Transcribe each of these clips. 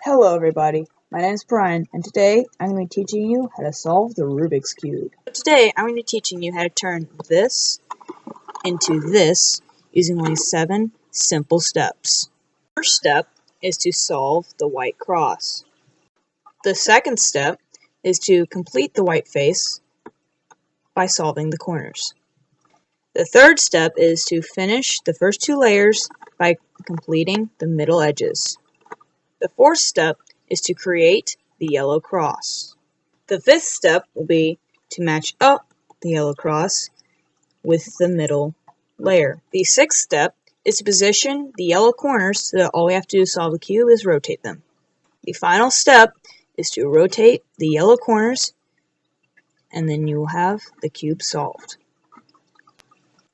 Hello everybody, my name is Brian, and today I'm going to be teaching you how to solve the Rubik's Cube. Today I'm going to be teaching you how to turn this into this using only 7 simple steps. The first step is to solve the white cross. The second step is to complete the white face by solving the corners. The third step is to finish the first 2 layers by completing the middle edges. The fourth step is to create the yellow cross. The fifth step will be to match up the yellow cross with the middle layer. The sixth step is to position the yellow corners so that all we have to do to solve the cube is rotate them. The final step is to rotate the yellow corners, and then you will have the cube solved.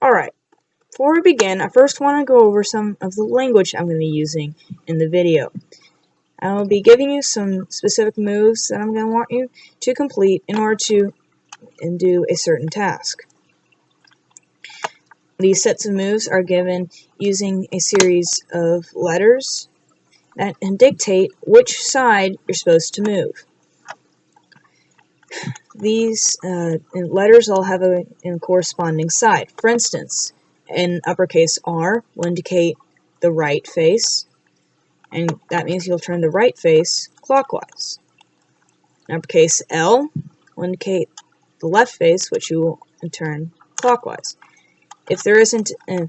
Alright, before we begin, I first want to go over some of the language I'm going to be using in the video. I will be giving you some specific moves that I'm going to want you to complete in order to do a certain task. These sets of moves are given using a series of letters that dictate which side you're supposed to move. These letters all have a corresponding side. For instance, an uppercase R will indicate the right face, and that means you'll turn the right face clockwise. An uppercase L will indicate the left face, which you will turn clockwise. If there isn't an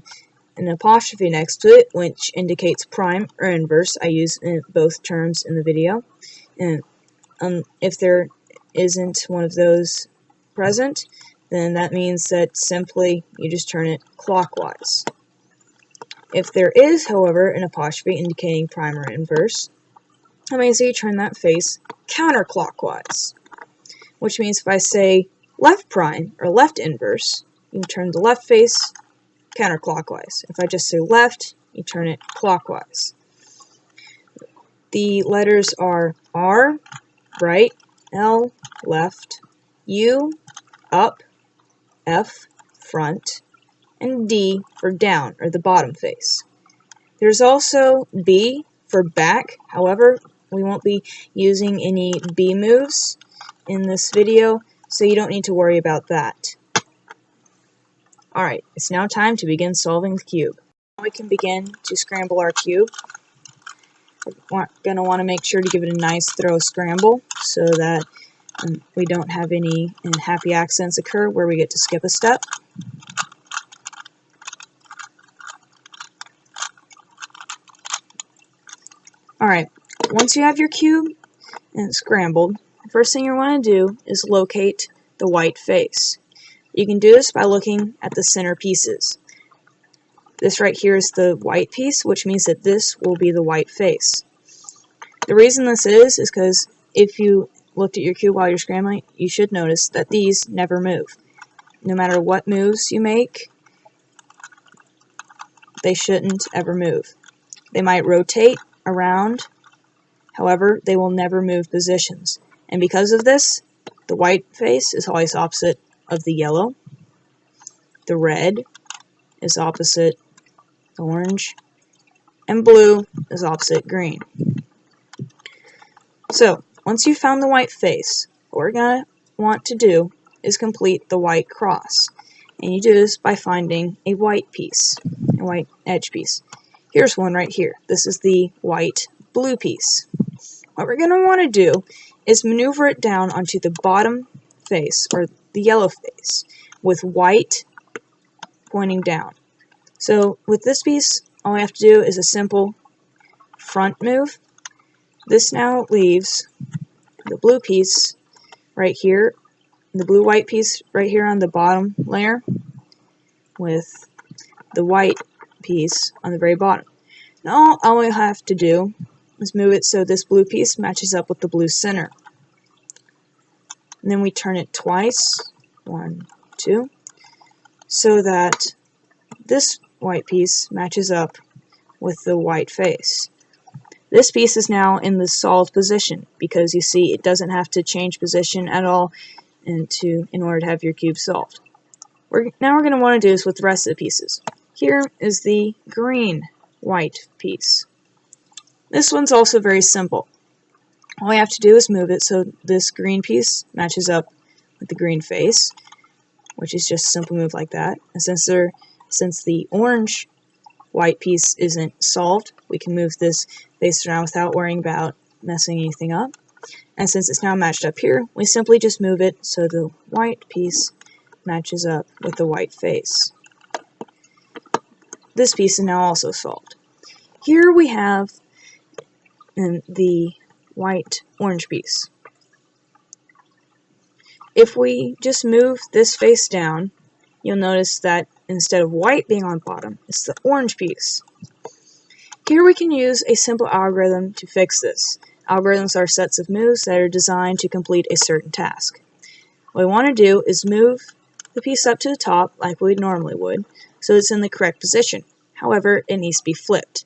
apostrophe next to it, which indicates prime or inverse, I use both terms in the video. And if there isn't one of those present, then that means that simply you just turn it clockwise. If there is, however, an apostrophe indicating prime or inverse, that means that you turn that face counterclockwise. Which means if I say left prime or left inverse, you turn the left face counterclockwise. If I just say left, you turn it clockwise. The letters are R, right, L, left, U, up, F, front, and D for down, or the bottom face. There's also B for back. However, we won't be using any B moves in this video, so you don't need to worry about that. Alright, it's now time to begin solving the cube. We can begin to scramble our cube. We're going to want to make sure to give it a nice thorough scramble so that we don't have any unhappy accidents occur where we get to skip a step. Alright, once you have your cube scrambled, the first thing you want to do is locate the white face. You can do this by looking at the center pieces. This right here is the white piece, which means that this will be the white face. The reason this is because if you looked at your cube while you're scrambling, you should notice that these never move. No matter what moves you make, they shouldn't ever move. They might rotate around, however, they will never move positions. And because of this, the white face is always opposite of the yellow, the red is opposite orange, and blue is opposite green. So, once you've found the white face, what we're going to want to do is complete the white cross. And you do this by finding a white piece, a white edge piece. Here's one right here. This is the white blue piece. What we're going to want to do is maneuver it down onto the bottom face, or the yellow face, with white pointing down. So with this piece, all we have to do is a simple front move. This now leaves the blue piece right here, the blue-white piece right here on the bottom layer, with the white piece on the very bottom. Now all we have to do is move it so this blue piece matches up with the blue center. And then we turn it twice, 1, 2, so that this white piece matches up with the white face. This piece is now in the solved position because you see it doesn't have to change position at all in order to have your cube solved. Now we're going to want to do this with the rest of the pieces. Here is the green white piece. This one's also very simple. All we have to do is move it so this green piece matches up with the green face, which is just simply moved like that. And since the orange white piece isn't solved, we can move this face around without worrying about messing anything up. And since it's now matched up here, we simply just move it so the white piece matches up with the white face. This piece is now also solved. Here we have the white orange piece. If we just move this face down, you'll notice that instead of white being on bottom, it's the orange piece. Here we can use a simple algorithm to fix this. Algorithms are sets of moves that are designed to complete a certain task. What we want to do is move the piece up to the top like we normally would, so it's in the correct position. However, it needs to be flipped.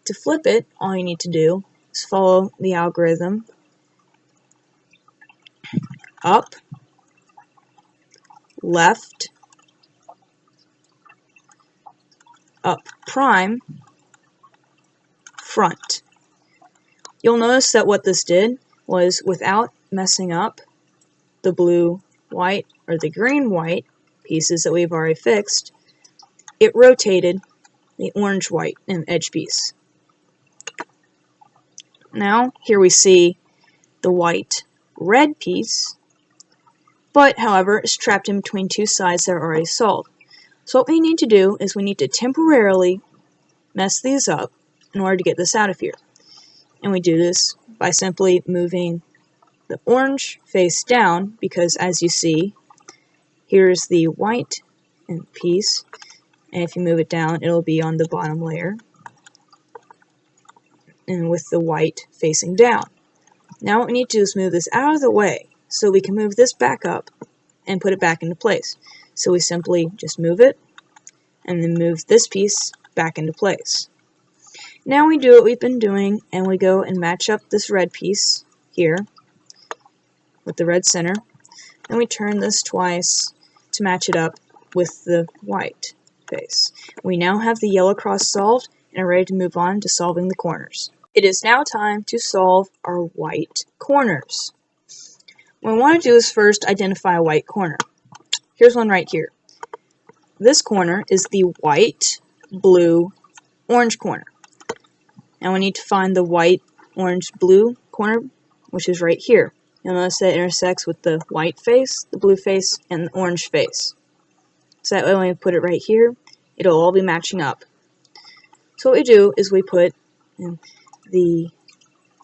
To flip it, all you need to do is follow the algorithm up, left, up prime, front. You'll notice that what this did was, without messing up the blue white or the green white pieces that we've already fixed, it rotated the orange white and edge piece. Now here we see the white red piece, but however is trapped in between two sides that are already solved. So what we need to do is we need to temporarily mess these up in order to get this out of here. And we do this by simply moving the orange face down, because as you see, here's the white piece, and if you move it down, it'll be on the bottom layer, and with the white facing down. Now what we need to do is move this out of the way, so we can move this back up and put it back into place. So we simply just move it, and then move this piece back into place. Now we do what we've been doing, and we go and match up this red piece here with the red center. Then we turn this twice to match it up with the white face. We now have the yellow cross solved and are ready to move on to solving the corners. It is now time to solve our white corners. What we want to do is first identify a white corner. Here's one right here. This corner is the white, blue, orange corner. Now we need to find the white, orange, blue corner, which is right here. You'll notice that it intersects with the white face, the blue face, and the orange face. So that way when we put it right here, it'll all be matching up. So what we do is we put the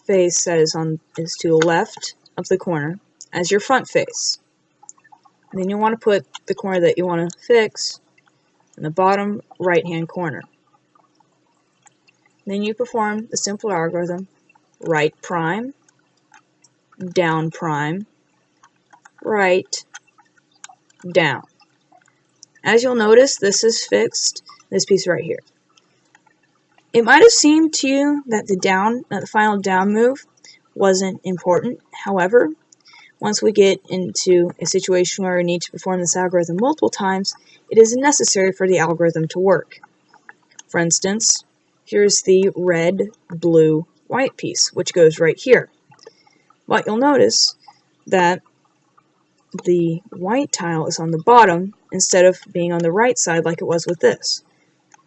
face that is to the left of the corner as your front face. And then you want to put the corner that you want to fix in the bottom right-hand corner. Then you perform the simple algorithm: right prime, down prime, right, down. As you'll notice, this is fixed, this piece right here. It might have seemed to you that the final down move wasn't important. However, once we get into a situation where we need to perform this algorithm multiple times, it is necessary for the algorithm to work. For instance, here's the red, blue, white piece, which goes right here. But you'll notice that the white tile is on the bottom instead of being on the right side like it was with this.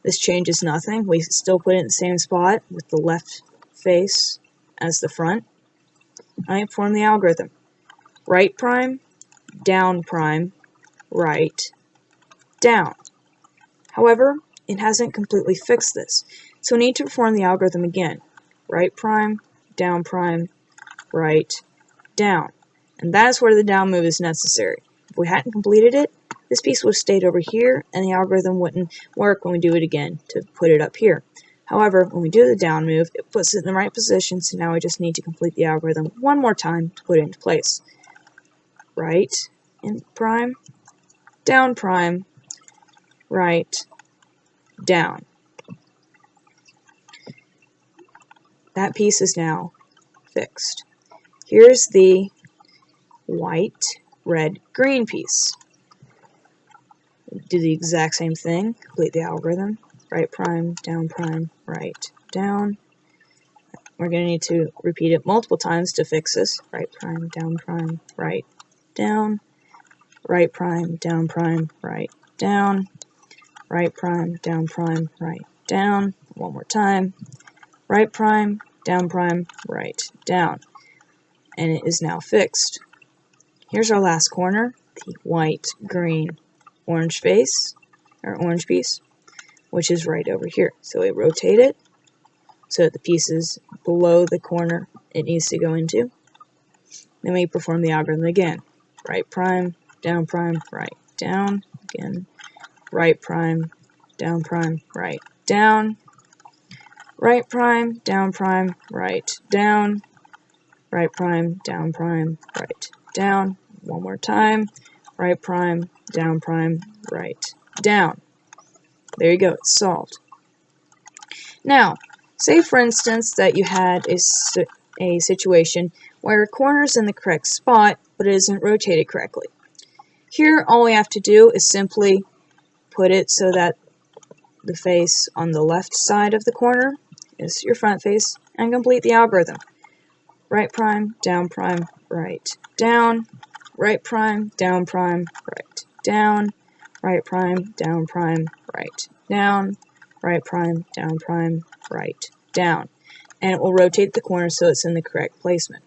This changes nothing. We still put it in the same spot with the left face as the front. I perform the algorithm: right prime, down prime, right, down. However, it hasn't completely fixed this, so we need to perform the algorithm again: right prime, down prime, right, down. And that is where the down move is necessary. If we hadn't completed it, this piece would have stayed over here, and the algorithm wouldn't work when we do it again to put it up here. However, when we do the down move, it puts it in the right position, so now we just need to complete the algorithm one more time to put it into place. Right and prime, down prime, right, down. That piece is now fixed. Here's the white, red, green piece. Do the exact same thing, complete the algorithm: right prime, down prime, right, down. we're going to need to repeat it multiple times to fix this. Right prime, down prime, right, down, right prime, down prime, right, down, right prime, down prime, right, down. One more time. Right prime, down prime, right, down. And it is now fixed. Here's our last corner, the white, green, orange face, or orange piece, which is right over here. So we rotate it so that the piece is below the corner it needs to go into. Then we perform the algorithm again. Right prime, down prime, right, down. Again, right prime, down prime, right, down. Right prime, down prime, right, down. Right prime, down prime, right, down. One more time. Right prime, down prime, right, down. There you go, it's solved. Now, say for instance that you had a situation where a corner is in the correct spot, but it isn't rotated correctly. Here, all we have to do is simply put it so that the face on the left side of the corner is your front face, and complete the algorithm. Right prime, down prime, right, down. Right prime, down prime, right, down. Right prime, down prime, right, down. Right prime, down prime, right, down. And it will rotate the corner so it's in the correct placement.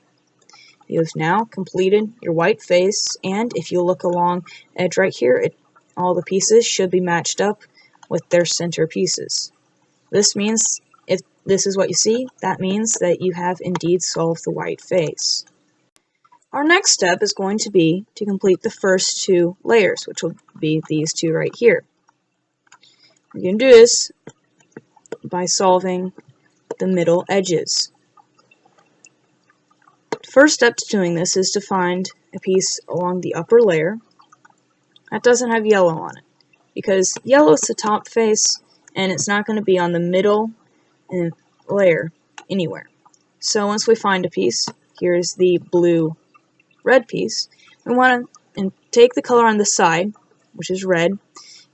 You have now completed your white face, and if you look along edge right here, all the pieces should be matched up with their center pieces. This means, if this is what you see, that means that you have indeed solved the white face. Our next step is going to be to complete the first two layers, which will be these two right here. We can do this by solving the middle edges. First step to doing this is to find a piece along the upper layer that doesn't have yellow on it, because yellow is the top face and it's not going to be on the middle layer anywhere. So once we find a piece, here's the blue red piece, we want to take the color on the side, which is red,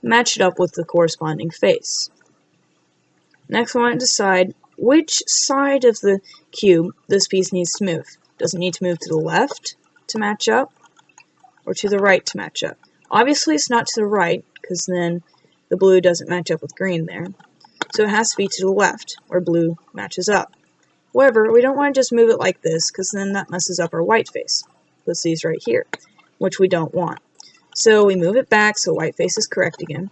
match it up with the corresponding face. Next, we want to decide which side of the cube this piece needs to move. Does it need to move to the left to match up, or to the right to match up? Obviously, it's not to the right, because then the blue doesn't match up with green there. So it has to be to the left, where blue matches up. However, we don't want to just move it like this, because then that messes up our white face. Puts these right here, which we don't want. So we move it back so white face is correct again.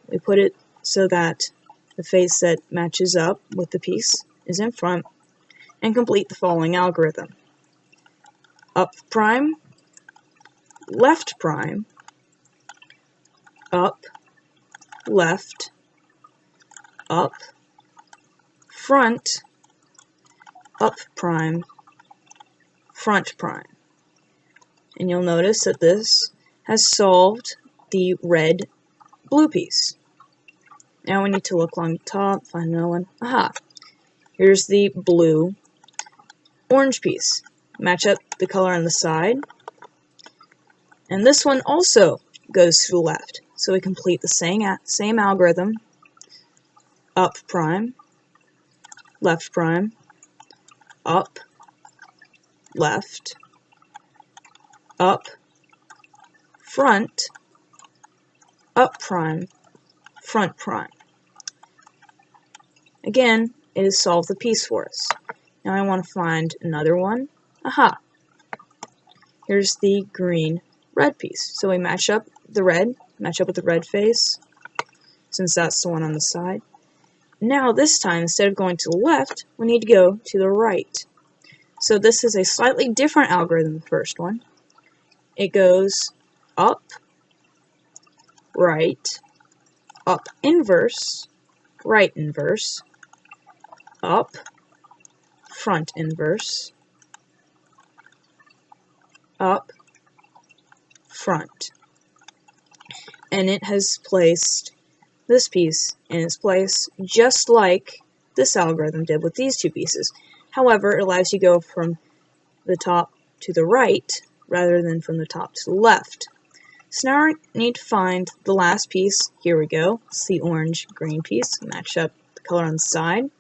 We put it so that the face that matches up with the piece is in front, and complete the following algorithm. Up prime, left prime, up, left, up, front, up prime, front prime. And you'll notice that this has solved the red blue piece. Now we need to look along the top, find another one. Aha! Here's the blue orange piece. Match up the color on the side. And this one also goes to the left. So we complete the same algorithm. Up prime, left prime, up, left, up, front, up prime, front prime. Again, it has solved the piece for us. Now I want to find another one. Aha! Here's the green red piece. So we match up the red, match up with the red face, since that's the one on the side. Now this time, instead of going to the left, we need to go to the right. So this is a slightly different algorithm than the first one. It goes up, right, up inverse, right inverse, up, front inverse, up, front. And it has placed this piece in its place just like this algorithm did with these two pieces. However, it allows you to go from the top to the right rather than from the top to the left. So now we need to find the last piece. Here we go. It's the orange-green piece. Match up the color on the side.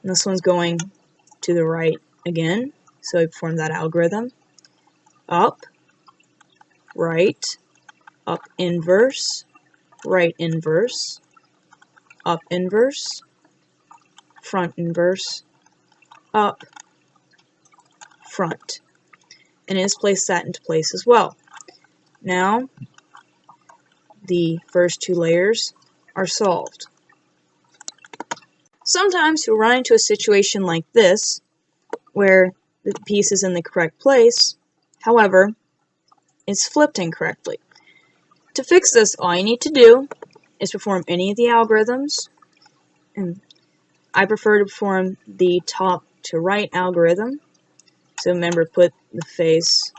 And this one's going to the right again, so we perform that algorithm. Up, right, up inverse, right inverse, up inverse, front inverse, up, front. And it has placed that into place as well. Now, the first two layers are solved. Sometimes you'll run into a situation like this, where the piece is in the correct place, however, it's flipped incorrectly. To fix this, all you need to do is perform any of the algorithms, and I prefer to perform the top to right algorithm. So remember, put the face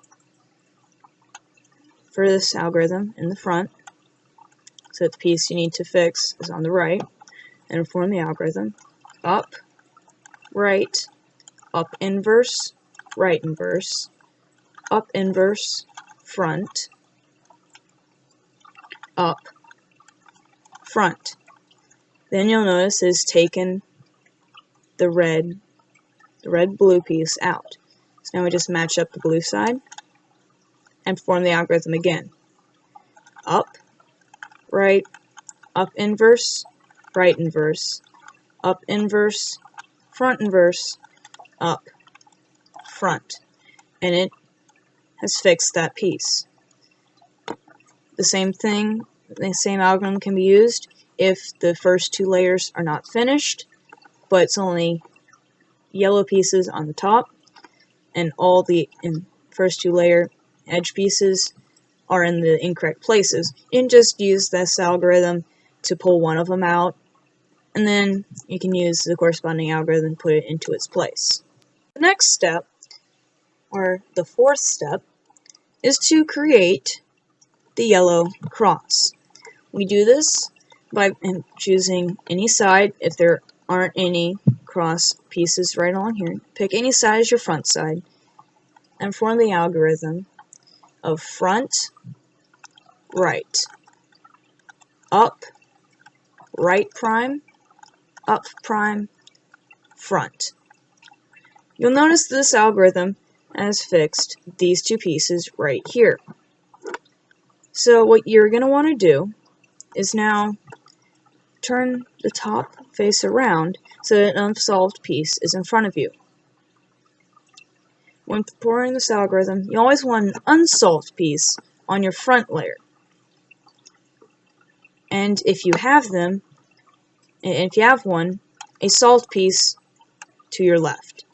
for this algorithm in the front, so that the piece you need to fix is on the right, and perform the algorithm. Up, right, up inverse, right inverse, up inverse, front, up, front. Then you'll notice it's taken the red blue piece out. So now we just match up the blue side and perform the algorithm again. Up, right, up inverse, right inverse, up inverse, front inverse, up, front. And it has fixed that piece. The same thing, the same algorithm can be used if the first two layers are not finished, but it's only yellow pieces on the top, and all the first two layer edge pieces are in the incorrect places. You can just use this algorithm to pull one of them out, and then you can use the corresponding algorithm and put it into its place. The next step, or the fourth step, is to create the yellow cross. We do this by choosing any side. If there aren't any cross pieces right along here, pick any side as your front side and form the algorithm of front, right, up, right prime, up prime, front. You'll notice this algorithm has fixed these two pieces right here. So what you're going to want to do is now turn the top face around so that an unsolved piece is in front of you. When performing this algorithm, you always want an unsolved piece on your front layer. And if you have them, and if you have one, a solved piece to your left.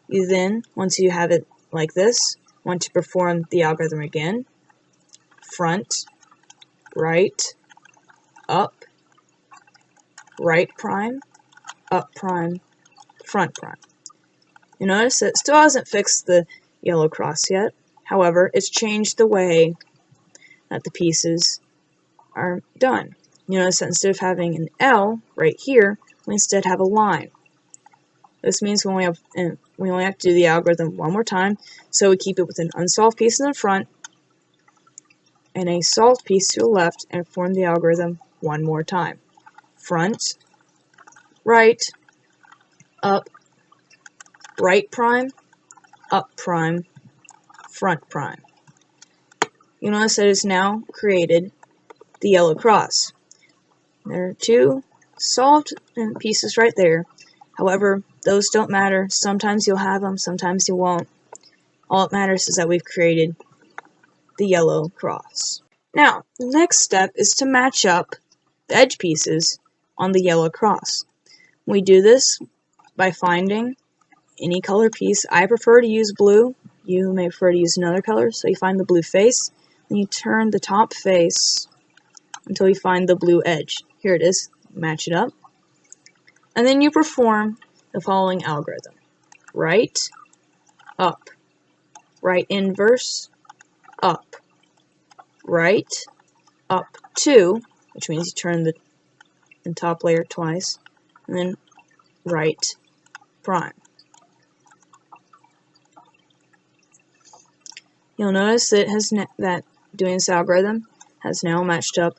You then, once you have it like this, want to perform the algorithm again. Front, right, up, right prime, up prime, front prime. You notice it still hasn't fixed the yellow cross yet. However, it's changed the way that the pieces are done. You notice that instead of having an L right here, we instead have a line. This means we only have to do the algorithm one more time, so we keep it with an unsolved piece in the front and a solved piece to the left, and form the algorithm one more time. Front, right, up, right prime, up prime, front prime. You notice that it's now created the yellow cross. There are two solved pieces right there. However, those don't matter. Sometimes you'll have them, sometimes you won't. All that matters is that we've created the yellow cross. Now, the next step is to match up the edge pieces on the yellow cross. We do this by finding any color piece. I prefer to use blue. You may prefer to use another color. So you find the blue face, and you turn the top face until you find the blue edge. Here it is. Match it up. And then you perform the following algorithm. Right, up, right inverse, up, right, up 2, which means you turn the top layer twice, and then right prime. You'll notice that that doing this algorithm has now matched up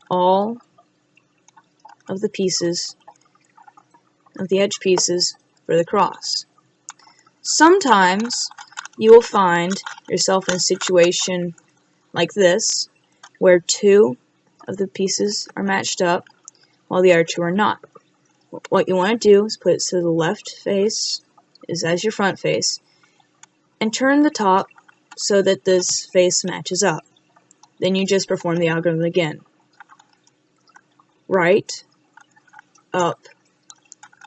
all of the pieces of the edge pieces for the cross. Sometimes you will find yourself in a situation like this, where two of the pieces are matched up while the other two are not. What you want to do is put it so the left face is as your front face, and turn the top so that this face matches up. Then you just perform the algorithm again. Right, up,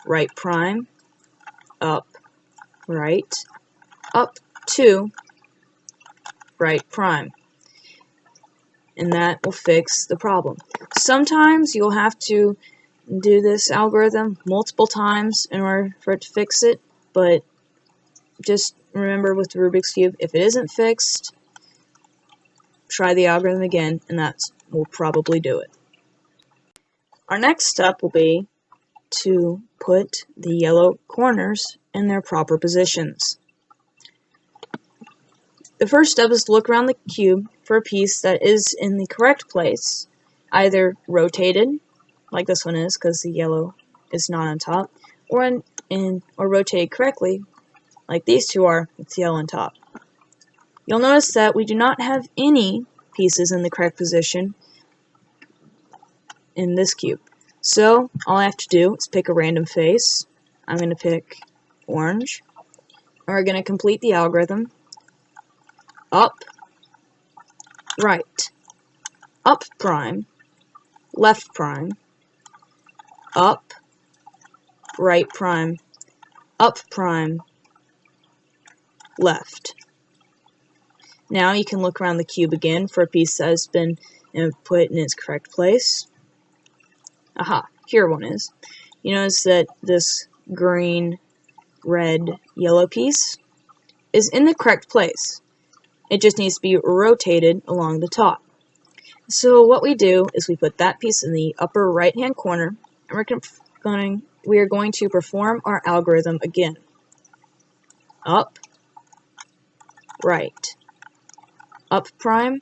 right prime, up, right, up 2, right prime. And that will fix the problem. Sometimes you'll have to do this algorithm multiple times in order for it to fix it, but just remember with the Rubik's Cube, if it isn't fixed, try the algorithm again, and that will probably do it. Our next step will be to put the yellow corners in their proper positions. The first step is to look around the cube for a piece that is in the correct place, either rotated, like this one is because the yellow is not on top, or rotated correctly, like these two are with the yellow on top. You'll notice that we do not have any pieces in the correct position in this cube. So all I have to do is pick a random face. I'm going to pick orange. And we're going to complete the algorithm. Up, right, up prime, left prime, up, right prime, up prime, left. Now you can look around the cube again for a piece that has been put in its correct place. Aha, here one is. You notice that this green, red, yellow piece is in the correct place. It just needs to be rotated along the top. So what we do is we put that piece in the upper right hand corner, and we are going to perform our algorithm again. Up, right, up prime,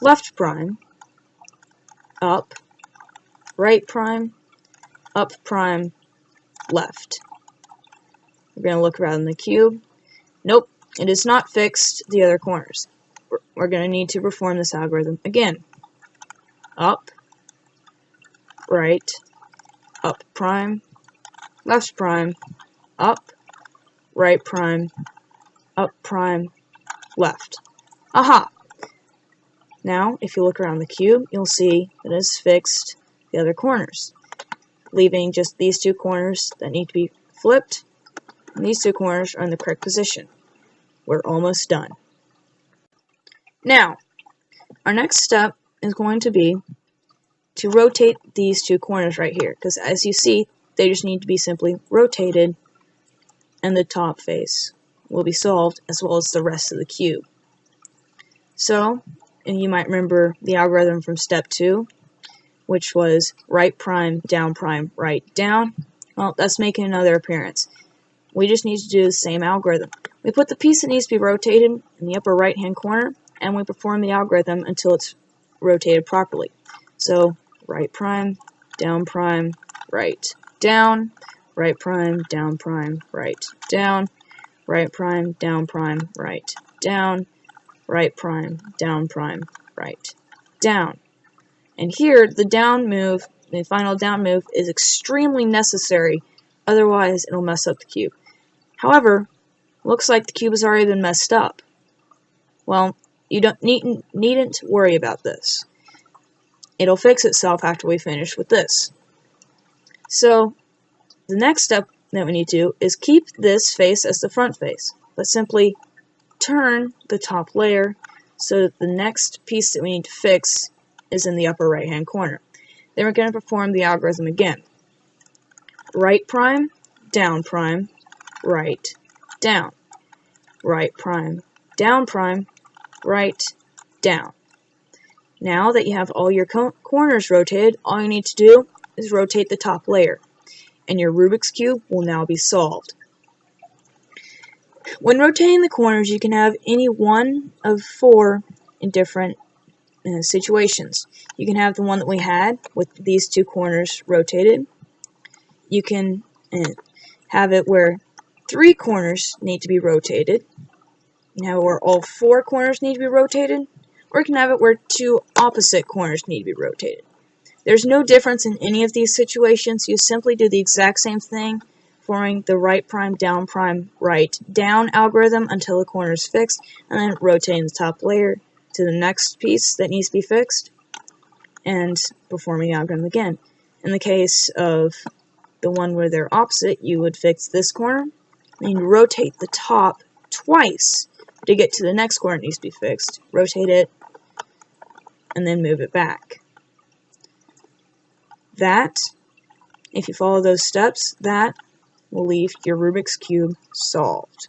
left prime, up, right prime, up prime, left. We're going to look around the cube. Nope, it is not fixed the other corners. We're going to need to perform this algorithm again. Up, right, up prime, left prime, up, right prime, up prime, left. Aha! Now, if you look around the cube, you'll see that it's fixed the other corners, leaving just these two corners that need to be flipped, and these two corners are in the correct position. We're almost done. Now, our next step is going to be to rotate these two corners right here, because as you see, they just need to be simply rotated, and the top face will be solved, as well as the rest of the cube. So, and you might remember the algorithm from step 2, which was right prime, right down. Well, that's making another appearance. We just need to do the same algorithm. We put the piece that needs to be rotated in the upper right hand corner, and we perform the algorithm until it's rotated properly. So, right prime, right down, right prime, right down, right prime, right down, right prime, right down. And here, the down move, the final down move, is extremely necessary, otherwise it'll mess up the cube. However, looks like the cube has already been messed up. Well, you needn't worry about this. It'll fix itself after we finish with this. So, the next step that we need to do is keep this face as the front face, but simply turn the top layer so that the next piece that we need to fix is in the upper right hand corner. Then we're going to perform the algorithm again. Right prime, right down, right prime, right down. Now that you have all your corners rotated, all you need to do is rotate the top layer, and your Rubik's Cube will now be solved. When rotating the corners, you can have any one of 4 in different situations. You can have the one that we had with these two corners rotated. you can have it where 3 corners need to be rotated. You can have it where all 4 corners need to be rotated, or you can have it where 2 opposite corners need to be rotated. There's no difference in any of these situations. You simply do the exact same thing, forming the right prime, right down algorithm until the corner is fixed, and then rotating the top layer to the next piece that needs to be fixed, and performing the algorithm again. In the case of the one where they're opposite, you would fix this corner, and you rotate the top twice to get to the next corner that needs to be fixed. Rotate it, and then move it back. That, if you follow those steps, that will leave your Rubik's Cube solved.